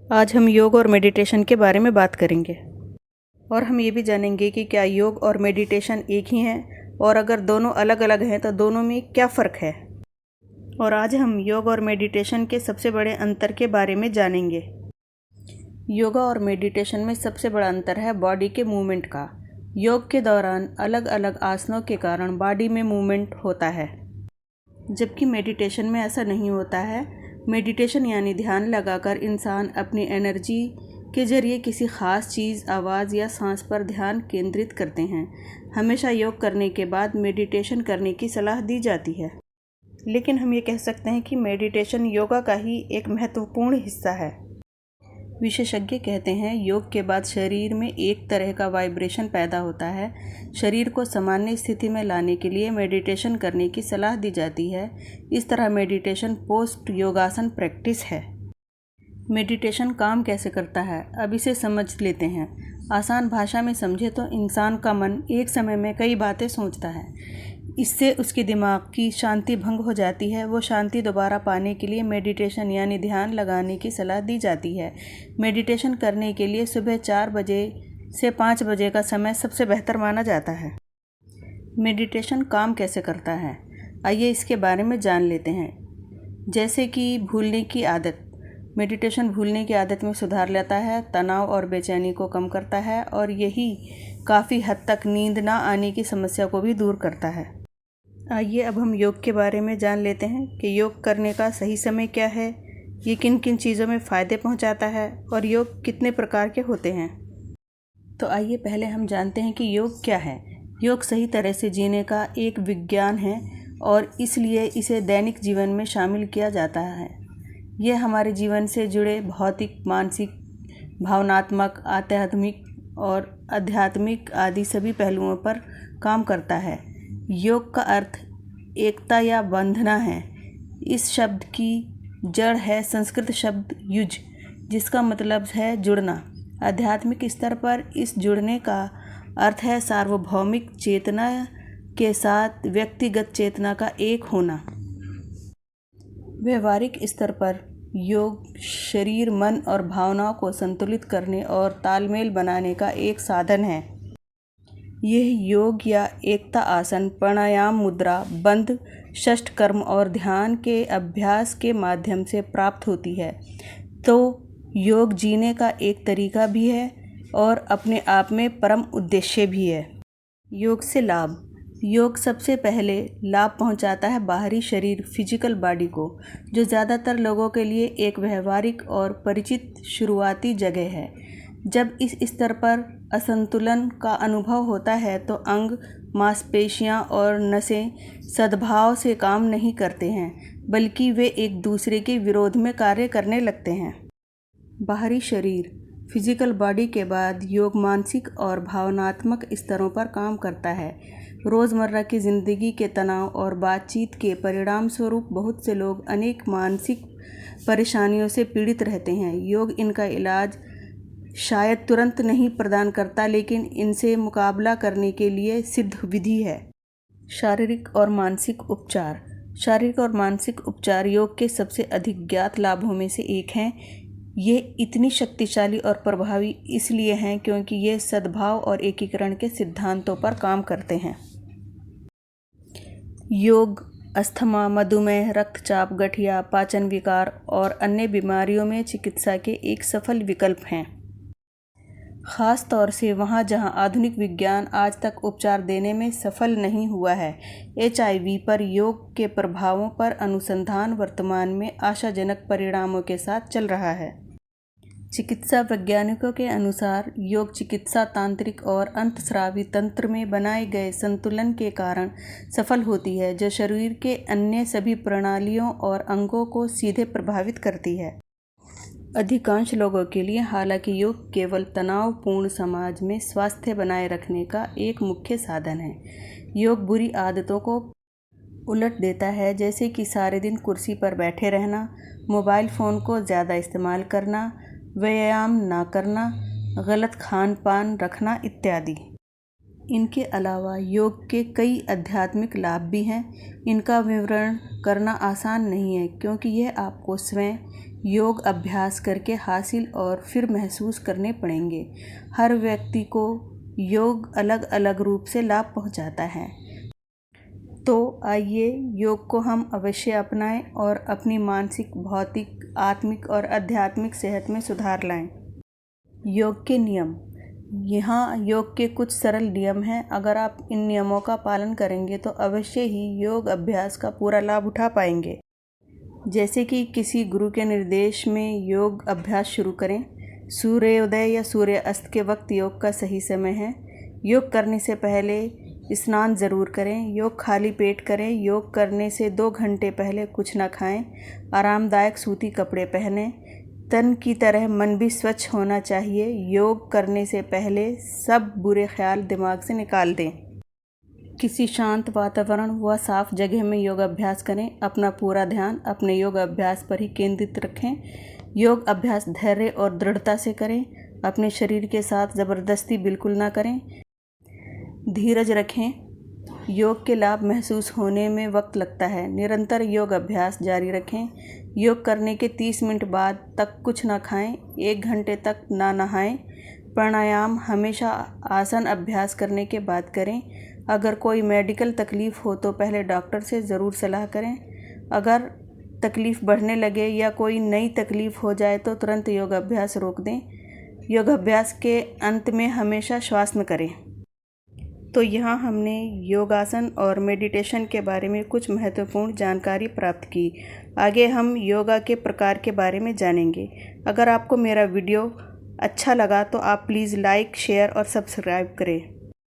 आज हम योग और मेडिटेशन के बारे में बात करेंगे और हम ये भी जानेंगे कि क्या योग और मेडिटेशन एक ही हैं और अगर दोनों अलग अलग हैं तो दोनों में क्या फ़र्क है। और आज हम योग और मेडिटेशन के सबसे बड़े अंतर के बारे में जानेंगे। योगा और मेडिटेशन में सबसे बड़ा अंतर है बॉडी के मूवमेंट का। योग के दौरान अलग अलग आसनों के कारण बॉडी में मूवमेंट होता है, जबकि मेडिटेशन में ऐसा नहीं होता है। मेडिटेशन यानी ध्यान लगाकर इंसान अपनी एनर्जी के ज़रिए किसी ख़ास चीज़, आवाज़ या सांस पर ध्यान केंद्रित करते हैं। हमेशा योग करने के बाद मेडिटेशन करने की सलाह दी जाती है, लेकिन हम ये कह सकते हैं कि मेडिटेशन योगा का ही एक महत्वपूर्ण हिस्सा है। विशेषज्ञ कहते हैं योग के बाद शरीर में एक तरह का वाइब्रेशन पैदा होता है। शरीर को सामान्य स्थिति में लाने के लिए मेडिटेशन करने की सलाह दी जाती है। इस तरह मेडिटेशन पोस्ट योगासन प्रैक्टिस है। मेडिटेशन काम कैसे करता है, अब इसे समझ लेते हैं। आसान भाषा में समझे तो इंसान का मन एक समय में कई बातें सोचता है। इससे उसके दिमाग की शांति भंग हो जाती है। वो शांति दोबारा पाने के लिए मेडिटेशन यानी ध्यान लगाने की सलाह दी जाती है। मेडिटेशन करने के लिए सुबह 4 बजे से 5 बजे का समय सबसे बेहतर माना जाता है। मेडिटेशन काम कैसे करता है, आइए इसके बारे में जान लेते हैं। जैसे कि भूलने की आदत। मेडिटेशन भूलने की आदत में सुधार लाता है, तनाव और बेचैनी को कम करता है और यही काफ़ी हद तक नींद ना आने की समस्या को भी दूर करता है। आइए अब हम योग के बारे में जान लेते हैं कि योग करने का सही समय क्या है, ये किन किन चीज़ों में फ़ायदे पहुंचाता है और योग कितने प्रकार के होते हैं। तो आइए पहले हम जानते हैं कि योग क्या है। योग सही तरह से जीने का एक विज्ञान है और इसलिए इसे दैनिक जीवन में शामिल किया जाता है। यह हमारे जीवन से जुड़े भौतिक, मानसिक, भावनात्मक, आध्यात्मिक आदि सभी पहलुओं पर काम करता है। योग का अर्थ एकता या बंधना है। इस शब्द की जड़ है संस्कृत शब्द युज, जिसका मतलब है जुड़ना। आध्यात्मिक स्तर पर इस जुड़ने का अर्थ है सार्वभौमिक चेतना के साथ व्यक्तिगत चेतना का एक होना। व्यवहारिक स्तर पर योग शरीर, मन और भावनाओं को संतुलित करने और तालमेल बनाने का एक साधन है। यह योग या एकता आसन, प्राणायाम, मुद्रा, बंध, षष्ठकर्म और ध्यान के अभ्यास के माध्यम से प्राप्त होती है। तो योग जीने का एक तरीका भी है और अपने आप में परम उद्देश्य भी है। योग से लाभ। योग सबसे पहले लाभ पहुंचाता है बाहरी शरीर, फिजिकल बॉडी को, जो ज़्यादातर लोगों के लिए एक व्यवहारिक और परिचित शुरुआती जगह है। जब इस स्तर पर असंतुलन का अनुभव होता है तो अंग, मांसपेशियां और नसें सद्भाव से काम नहीं करते हैं, बल्कि वे एक दूसरे के विरोध में कार्य करने लगते हैं। बाहरी शरीर, फिजिकल बॉडी के बाद योग मानसिक और भावनात्मक स्तरों पर काम करता है। रोज़मर्रा की ज़िंदगी के तनाव और बातचीत के परिणाम स्वरूप बहुत से लोग अनेक मानसिक परेशानियों से पीड़ित रहते हैं। योग इनका इलाज शायद तुरंत नहीं प्रदान करता, लेकिन इनसे मुकाबला करने के लिए सिद्ध विधि है। शारीरिक और मानसिक उपचार। शारीरिक और मानसिक उपचार योग के सबसे अधिक ज्ञात लाभों में से एक हैं। ये इतनी शक्तिशाली और प्रभावी इसलिए हैं क्योंकि ये सद्भाव और एकीकरण के सिद्धांतों पर काम करते हैं। योग अस्थमा, मधुमेह, रक्तचाप, गठिया, पाचन विकार और अन्य बीमारियों में चिकित्सा के एक सफल विकल्प हैं। ख़ास तौर से वहाँ जहाँ आधुनिक विज्ञान आज तक उपचार देने में सफल नहीं हुआ है। HIV पर योग के प्रभावों पर अनुसंधान वर्तमान में आशाजनक परिणामों के साथ चल रहा है। चिकित्सा वैज्ञानिकों के अनुसार योग चिकित्सा तांत्रिक और अंतस्रावी तंत्र में बनाए गए संतुलन के कारण सफल होती है, जो शरीर के अन्य सभी प्रणालियों और अंगों को सीधे प्रभावित करती है। अधिकांश लोगों के लिए हालांकि योग केवल तनावपूर्ण समाज में स्वास्थ्य बनाए रखने का एक मुख्य साधन है। योग बुरी आदतों को उलट देता है, जैसे कि सारे दिन कुर्सी पर बैठे रहना, मोबाइल फ़ोन को ज़्यादा इस्तेमाल करना, व्यायाम ना करना, गलत खान पान रखना इत्यादि। इनके अलावा योग के कई आध्यात्मिक लाभ भी हैं। इनका विवरण करना आसान नहीं है क्योंकि यह आपको स्वयं योग अभ्यास करके हासिल और फिर महसूस करने पड़ेंगे। हर व्यक्ति को योग अलग अलग रूप से लाभ पहुंचाता है। तो आइए योग को हम अवश्य अपनाएं और अपनी मानसिक, भौतिक, आत्मिक और आध्यात्मिक सेहत में सुधार लाएं। योग के नियम। यहाँ योग के कुछ सरल नियम हैं। अगर आप इन नियमों का पालन करेंगे तो अवश्य ही योग अभ्यास का पूरा लाभ उठा पाएंगे। जैसे कि किसी गुरु के निर्देश में योग अभ्यास शुरू करें। सूर्योदय या सूर्य अस्त के वक्त योग का सही समय है। योग करने से पहले स्नान ज़रूर करें। योग खाली पेट करें। योग करने से 2 घंटे पहले कुछ ना खाएं। आरामदायक सूती कपड़े पहनें। तन की तरह मन भी स्वच्छ होना चाहिए। योग करने से पहले सब बुरे ख्याल दिमाग से निकाल दें। किसी शांत वातावरण व साफ जगह में योग अभ्यास करें। अपना पूरा ध्यान अपने योग अभ्यास पर ही केंद्रित रखें। योग अभ्यास धैर्य और दृढ़ता से करें। अपने शरीर के साथ ज़बरदस्ती बिल्कुल ना करें। धीरज रखें। योग के लाभ महसूस होने में वक्त लगता है। निरंतर योग अभ्यास जारी रखें। योग करने के 30 मिनट बाद तक कुछ ना खाएं। 1 घंटे तक ना नहाएं। प्राणायाम हमेशा आसन अभ्यास करने के बाद करें। अगर कोई मेडिकल तकलीफ़ हो तो पहले डॉक्टर से ज़रूर सलाह करें। अगर तकलीफ़ बढ़ने लगे या कोई नई तकलीफ़ हो जाए तो तुरंत योग अभ्यास रोक दें। योग अभ्यास के अंत में हमेशा श्वासन करें। तो यहाँ हमने योगासन और मेडिटेशन के बारे में कुछ महत्वपूर्ण जानकारी प्राप्त की। आगे हम योगा के प्रकार के बारे में जानेंगे। अगर आपको मेरा वीडियो अच्छा लगा तो आप प्लीज़ लाइक, शेयर और सब्सक्राइब करें।